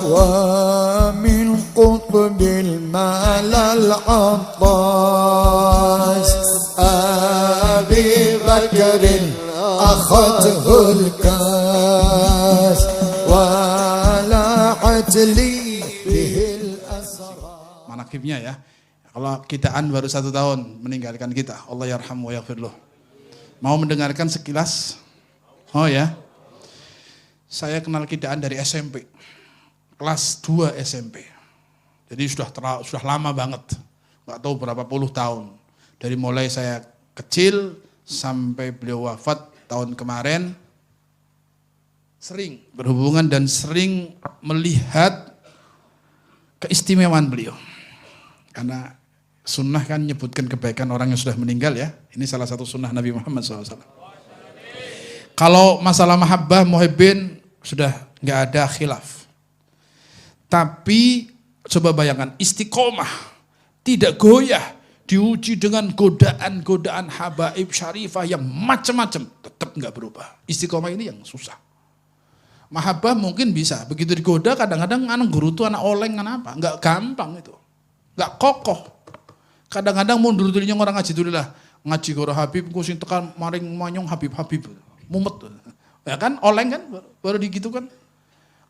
ومن قطب المال العطاس أبي بكر أخذه الكاس ولاحت لي به الأسرار. Manakibnya ya. Kalau Kidaan baru 1 tahun meninggalkan kita. Allah yarhamu wa yaghfirluh. Mau mendengarkan sekilas? Oh ya. Saya kenal Kidaan dari SMP. Kelas 2 SMP. Jadi sudah lama banget. Enggak tahu berapa puluh tahun. Dari mulai saya kecil sampai beliau wafat tahun kemarin, sering berhubungan dan sering melihat keistimewaan beliau. Karena sunnah kan menyebutkan kebaikan orang yang sudah meninggal ya. Ini salah satu sunnah Nabi Muhammad SAW. Kalau masalah mahabbah, muhibbin sudah nggak ada khilaf. Tapi coba bayangkan istiqomah, tidak goyah, diuji dengan godaan-godaan habaib syarifah yang macam-macam, tetap nggak berubah. Istiqomah ini yang susah. Mahabbah mungkin bisa, begitu digoda kadang-kadang anak guru itu anak oleng, anak apa, nggak gampang itu, nggak kokoh. Kadang-kadang mundur dulunya orang ngaji dulu lah, ngaji guru Habib, kusin tekan maring manyong Habib, mumet, ya kan, oleng kan, baru digitu kan.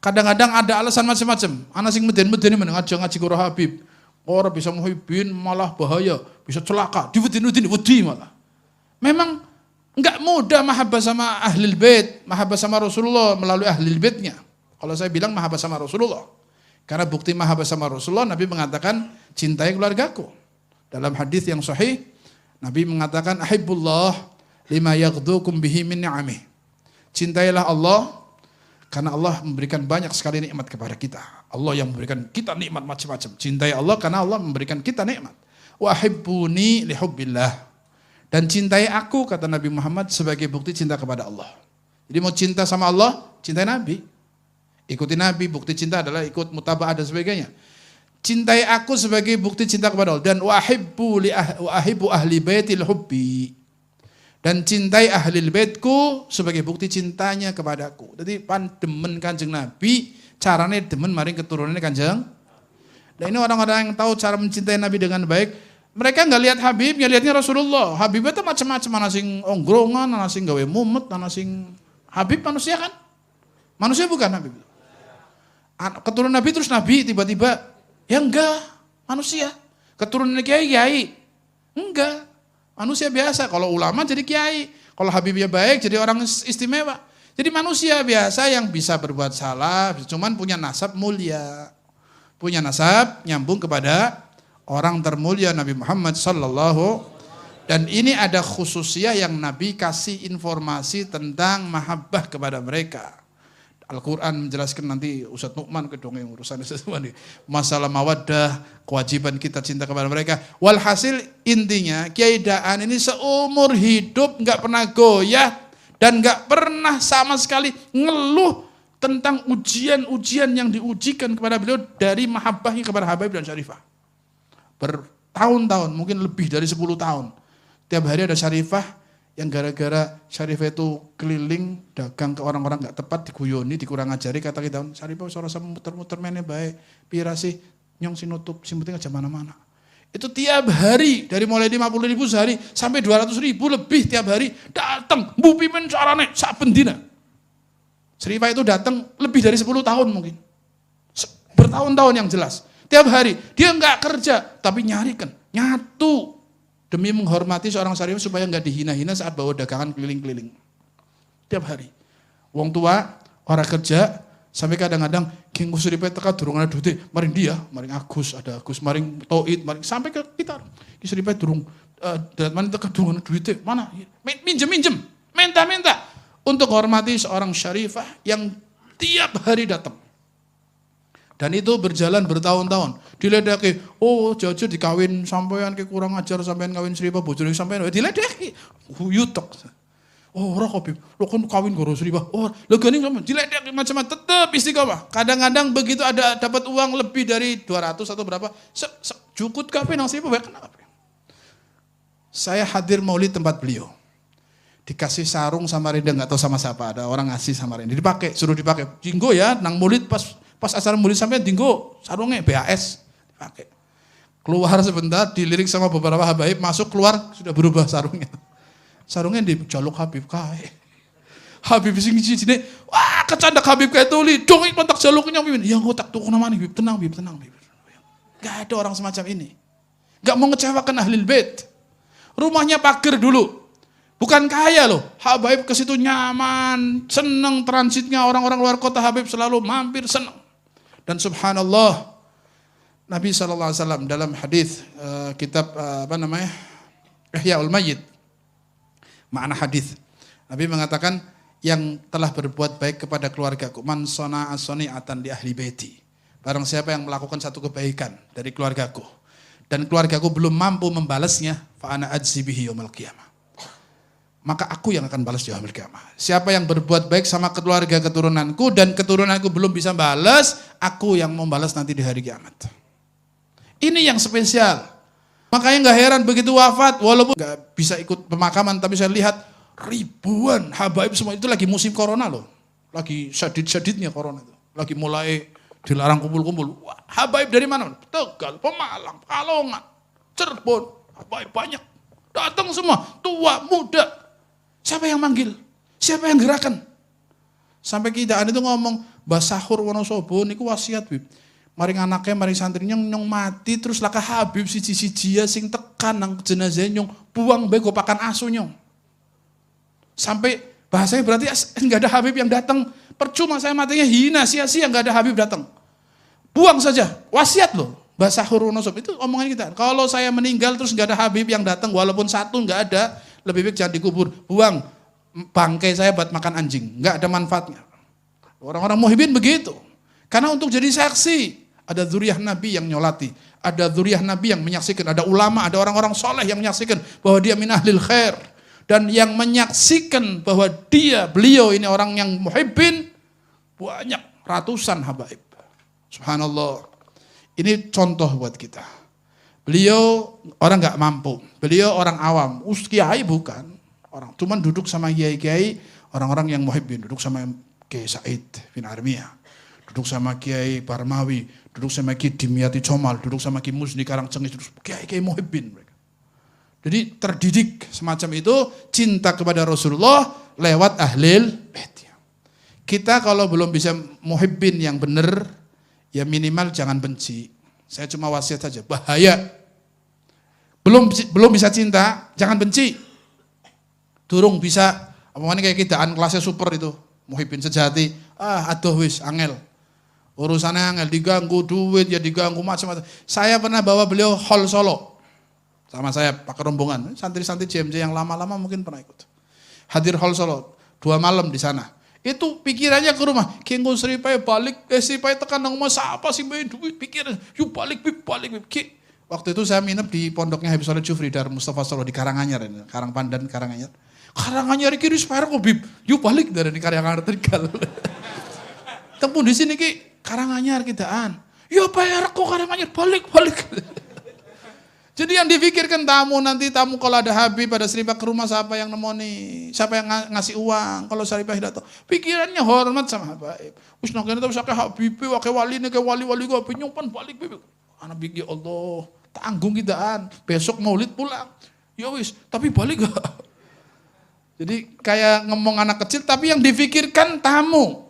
Kadang-kadang ada alasan macam-macam. Anak sing meden-meden men ngaji guru Habib. Orang bisa muhibbin malah bahaya, bisa celaka, wedi malah. Memang enggak mudah mahabbah sama ahlul bait, mahabbah sama Rasulullah melalui ahlul baitnya. Kalau saya bilang mahabbah sama Rasulullah. Karena bukti mahabbah sama Rasulullah, Nabi mengatakan cintai keluargaku. Dalam hadis yang sahih, Nabi mengatakan ahibbullah lima yaghdukum bihi min ni'amih. Cintailah Allah karena Allah memberikan banyak sekali nikmat kepada kita. Allah yang memberikan kita nikmat macam-macam. Cintai Allah karena Allah memberikan kita nikmat. Wa hibbuni li hubbillah. Dan cintai aku, kata Nabi Muhammad, sebagai bukti cinta kepada Allah. Jadi mau cinta sama Allah, cintai Nabi. Ikuti Nabi, bukti cinta adalah ikut mutaba'ah dan sebagainya. Cintai aku sebagai bukti cinta kepada Allah. Dan wa ahibbu ahli baitil hubbi. Dan cintai ahlil baitku sebagai bukti cintanya kepadaku. Jadi demen Kanjeng Nabi, caranya demen maring keturunannya Kanjeng. Dan ini orang-orang yang tahu cara mencintai Nabi dengan baik, mereka nggak lihat Habib, nggak lihatnya Rasulullah. Habib itu macam-macam, ana sing onggrongan, ana sing gawe mumet, ana sing Habib manusia kan? Manusia bukan Habib. Keturunan Nabi terus Nabi tiba-tiba, ya enggak, manusia. Keturunan kiai, enggak. Manusia biasa, kalau ulama jadi kiai, kalau Habibnya baik jadi orang istimewa. Jadi manusia biasa yang bisa berbuat salah, cuman punya nasab mulia. Punya nasab nyambung kepada orang termulia Nabi Muhammad sallallahu. Dan ini ada khususnya yang Nabi kasih informasi tentang mahabbah kepada mereka. Al-Quran menjelaskan, nanti Ustadz Nu'man kedongeng urusan ini. Masalah mawaddah, kewajiban kita cinta kepada mereka. Walhasil intinya Kiai Daan ini seumur hidup gak pernah goyah dan gak pernah sama sekali ngeluh tentang ujian-ujian yang diujikan kepada beliau dari mahabbahnya kepada Habib dan Syarifah. Bertahun-tahun, mungkin lebih dari 10 tahun. Tiap hari ada Syarifah yang gara-gara Syarifah itu keliling dagang ke orang-orang gak tepat, diguyoni, dikurang ajari, kata kita, Syarifah suara sama muter-muter mainnya baik, pira sih nyong si nutup, si penting aja mana-mana. Itu tiap hari, dari mulai 50.000 sehari sampai 200.000 lebih tiap hari datang, bu pimen carane saben dina. Syarifah itu datang lebih dari 10 tahun mungkin, bertahun-tahun yang jelas. Tiap hari dia nggak kerja, tapi nyarikan, nyatu. Demi menghormati seorang Syarifah supaya nggak dihina-hina saat bawa dagangan keliling-keliling. Tiap hari. Wong tua, orang kerja, sampai kadang-kadang King Syarifah teka durung ada duit, maring dia, maring Agus, ada Agus, maring Toid, maring sampai ke kita. King Syarifah durung datang teka durung ada duit, mana? Minjem, minta untuk menghormati seorang Syarifah yang tiap hari datang. Dan itu berjalan bertahun-tahun. Diledeki, oh jauh-jauh dikawin sampean ke kurang ajar, sampean kawin Syarifah bojone sampean diledeki. Yutok. Oh, ora Habib. Lo kan kawin karo Syarifah. Oh, lho gani sampean diledeki macam-macam, tetep istiqomah. Kadang-kadang begitu ada dapat uang lebih dari 200 atau berapa, jukut kape nang Syarifah kenapa? Saya hadir maulid tempat beliau. Dikasih sarung sama Rinda, enggak tahu sama siapa, ada orang ngasih sama Rinda. Dipakai, suruh dipakai. Jinggo ya nang maulid pas Pas acara mulih sampai dinggo sarungnya BAS dipakai. Keluar sebentar, dilirik sama beberapa habaib, masuk keluar sudah berubah sarungnya. Sarungnya dijaluk Habib kae. Habib sing sini, wah kecandak Habib kayak tuli, dong kontak jaluknya Habib. Ya engko tak tuku namanya Habib, tenang Habib, tenang Habib. Gak ada orang semacam ini. Gak mau ngecewakan ahlul bait. Rumahnya pagar dulu. Bukan kaya loh. Habaib ke situ nyaman, senang transitnya orang-orang luar kota, Habib selalu mampir senang. Dan subhanallah, Nabi SAW dalam hadis kitab Ihyaul Mayyit, makna hadis, Nabi mengatakan yang telah berbuat baik kepada keluargaku, man sana'a sani'atan li ahli baiti. Barang siapa yang melakukan satu kebaikan dari keluargaku dan keluargaku belum mampu membalasnya, fa ana ajzi bihi yaumil qiyamah. Maka aku yang akan balas di yaumil qiyamah. Siapa yang berbuat baik sama keluarga keturunanku dan keturunanku belum bisa balas, aku yang membalas nanti di hari kiamat. Ini yang spesial. Makanya nggak heran begitu wafat, walaupun nggak bisa ikut pemakaman, tapi saya lihat ribuan habaib semua itu lagi musim corona loh, lagi syadid-syadidnya corona itu, lagi mulai dilarang kumpul-kumpul. Wah, habaib dari mana? Tegal, Pemalang, Pekalongan, Cirebon, habaib banyak, datang semua, tua, muda. Siapa yang manggil? Siapa yang gerakan? Sampai kita itu ngomong, Mbah Sahur Wonosobo niku wasiat Bib. Maring anaknya, maring santrinya nyong mati terus laka Habib siji-siji sing tekan nang jenazah nyong buang bego pakan asu nyong. Sampai bahasanya berarti enggak ada Habib yang datang, percuma saya matinya hina, sia-sia enggak ada Habib datang. Buang saja, wasiat loh. Mbah Sahur Wonosobo itu omongan kita. Kalau saya meninggal terus enggak ada Habib yang datang, walaupun satu enggak ada, lebih baik jangan dikubur. Buang bangkai saya buat makan anjing, enggak ada manfaatnya. Orang-orang muhibbin begitu. Karena untuk jadi saksi, ada zuriyah Nabi yang nyolati, ada zuriyah Nabi yang menyaksikan, ada ulama, ada orang-orang soleh yang menyaksikan bahwa dia min ahlil khair, dan yang menyaksikan bahwa beliau ini orang yang muhibbin banyak, ratusan habaib. Subhanallah. Ini contoh buat kita. Beliau orang nggak mampu, beliau orang awam, kiai bukan orang, cuman duduk sama kiai-kiai, orang-orang yang muhibbin, duduk sama Kiai Said bin Armiyah, duduk sama Kiai Barmawi, duduk sama Kiai Dimyati Comal, duduk sama Kiai Musni Karangcengis, duduk Kiai muhibbin mereka. Jadi terdidik semacam itu, cinta kepada Rasulullah lewat ahlil bait. Kita kalau belum bisa muhibbin yang benar, ya minimal jangan benci. Saya cuma wasiat saja, bahaya. Belum bisa cinta, jangan benci. Durung bisa, apalagi kayak kidaan kelasnya super itu, muhibbin sejati. Aduh wis angel. Urusannya angel, diganggu duit, ya diganggu macam-macam. Saya pernah bawa beliau hall Solo. Sama saya pakai rombongan, santri-santri JMJ yang lama-lama mungkin pernah ikut. Hadir hall Solo, 2 malam di sana. Itu pikirannya ke rumah, Kenggo Seripai balik, Seripai tekan nang mas apa sih main duit, pikiran, yuk balik. Waktu itu saya minum di pondoknya Habib Soleh Jufri dari Mustafa Solo di Karanganyar, Karangpandan, Karanganyar. Karanganyar kiri separa kok Bib, yuk balik dari Karanganyar Tegal. Tempun di sini ki Karanganyar kidaan, yuk bayar kok Karanganyar balik. Jadi yang difikirkan tamu kalau ada Habib, ada Seripah ke rumah, siapa yang nemoni, siapa yang ngasih uang kalau Seripah datang. Pikirannya hormat sama Habib. Wis nang kene terus akeh Habib, akeh wali kok nyumpan balik Habib. Anak bigi Allah, tanggung kidaan. Besok Maulid pulang. Ya wis, tapi balik gak? Jadi kayak ngomong anak kecil tapi yang difikirkan tamu.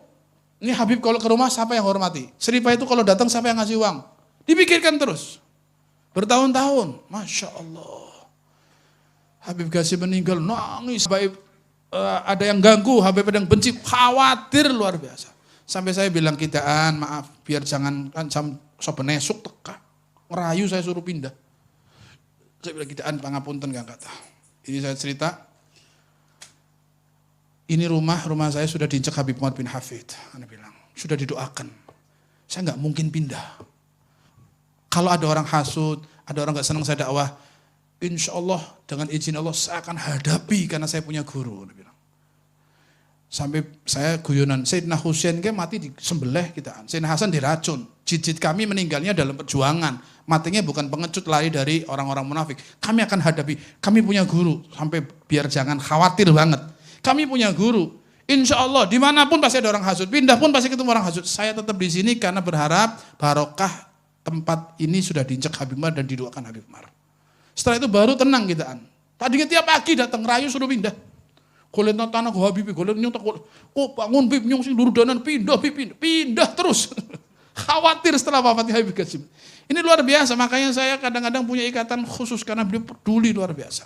Ini Habib kalau ke rumah siapa yang hormati? Seripah itu kalau datang siapa yang ngasih uang? Dipikirkan terus. Bertahun-tahun, Masya Allah. Habib Ghazali meninggal, nangis. Habib, ada yang ganggu, Habib ada yang benci, khawatir luar biasa. Sampai saya bilang kidaan, maaf, biar jangan kan jam sobenesuk teka. Ngerayu saya suruh pindah. Saya bilang kidaan, pangapunten gak kata. Ini saya cerita, ini rumah saya sudah diinjak Habib Muhammad bin Hafid. Anda bilang, sudah didoakan. Saya gak mungkin pindah. Kalau ada orang hasud, ada orang gak senang saya dakwah, insya Allah dengan izin Allah saya akan hadapi karena saya punya guru. Sampai saya guyonan, Sayyidina Husain mati di sembelih kita, Sayyidina Hasan diracun. Jijit kami meninggalnya dalam perjuangan, matinya bukan pengecut lari dari orang-orang munafik. Kami akan hadapi, kami punya guru, sampai biar jangan khawatir banget. Kami punya guru, Insya Allah dimanapun pasti ada orang hasud, pindah pun pasti ketemu orang hasud. Saya tetap di sini karena berharap barokah tempat ini sudah diinjak Habib Umar dan didoakan Habib Umar. Setelah itu baru tenang kita. Tadinya tiap pagi datang rayu suruh pindah. Golek tanah ke Habib, golek nyontok. Oh bangun Bib nyong sing lurudanan pindah Bib, pindah terus. Khawatir setelah wafatnya Habib Qasim. Ini luar biasa, makanya saya kadang-kadang punya ikatan khusus karena beliau peduli luar biasa.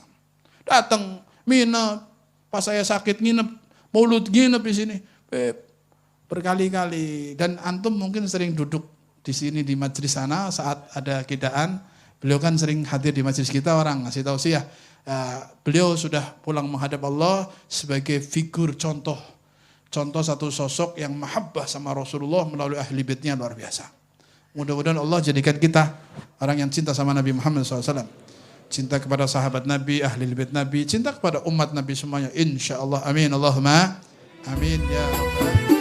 Datang nginep, pas saya sakit nginep. Maulud nginep di sini, berkali-kali. Dan antum mungkin sering duduk di sini di majelis sana saat ada kidaan. Beliau kan sering hadir di majelis kita, orang ngasih tausiah. Beliau sudah pulang menghadap Allah sebagai figur contoh satu sosok yang mahabbah sama Rasulullah melalui ahli baitnya luar biasa. Mudah-mudahan Allah jadikan kita orang yang cinta sama Nabi Muhammad SAW. Cinta kepada sahabat Nabi, ahli bait Nabi, cinta kepada umat Nabi semuanya. Insya Allah. Amin. Allahumma amin ya Rabbal alamin.